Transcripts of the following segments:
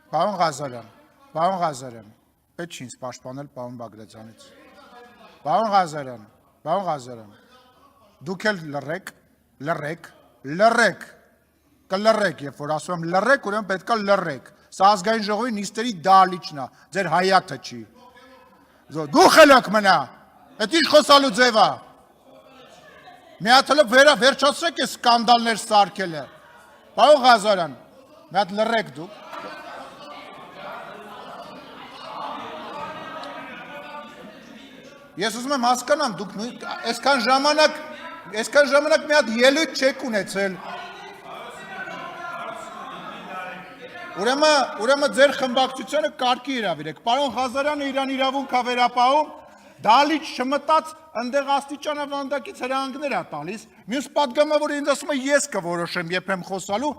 Պարոն Ղազարյան, պետք չի ինձ պաշտպանել պարոն Բագրատյանից։ Պարոն Ղազարյան, դուք էլ լռեք, կլռեք, երբ որ ասում եմ լռեք, ուրեմն պետք է լռեք։ Սա ազգային ժողովի նիստերի դահլիճն է, ձեր հայաթը չի։ Դու խելոք մնա, այդ ինչ խոսալու ձև է։ Մի հատ հլը վերջացրեք է սկանդալներ սարքելը։ Պարոն Ղազարյան, մի հատ լռեք դուք։ Ես ուզում եմ հասկանամ, դուք այսքան ժամանակ մի հատ ելույթ չեք ունեցել։ Ուրեմն ձեր խմբակցությունը կարգի հրավիրեք։ Պարոն Ղազարյանը իրան իրավունք է վերապահում, դահլիճ չմտած ընդեղ աստիճանավանդակից հրահանգներ է տալիս։ Մյուս պատգամավորը ինձ ասում է ես կորոշեմ երբ եմ խոսալու,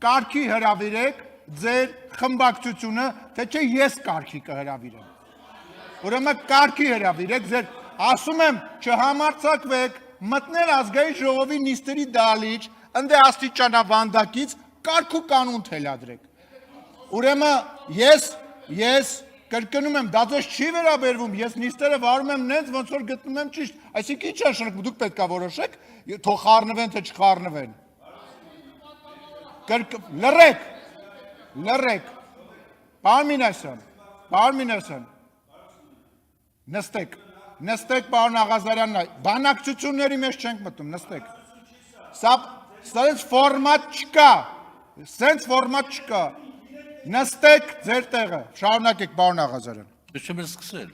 կարգի հրավիրեք ձեր խմբակցությունը, թե չէ ես կարգի կհրավիրեմ։ Ուրեմն կարգի հրավիրեք ձեր, ասում եմ, չհամարձակվեք, մտնել ազգային ժողովի նիստերի դահլիճ, ընդեղ աստիճանավանդակից կարգ ու կանոն թելադրեք։ Ուրեմն ես կրկնում եմ, դա ձեզ չի վերաբերվում, ես նիստերը վարում եմ նենց, ոնց որ գտնում եմ ճիշտ, այսինքն ինչ նշանակում, դուք պետք է որոշեք, թող խառնվեն, թե չխառնվեն։ Լռեք։ Պարոն Մինասյան, նստեք պարոն Աղազարյանն, բանակցությունների մեջ չենք մտնում, նստեք։ Սենց ֆորմատ չկա, նստեք ձեր տեղը, շարունակեք պարոն Աղազարյան։ Չեմ սկսել։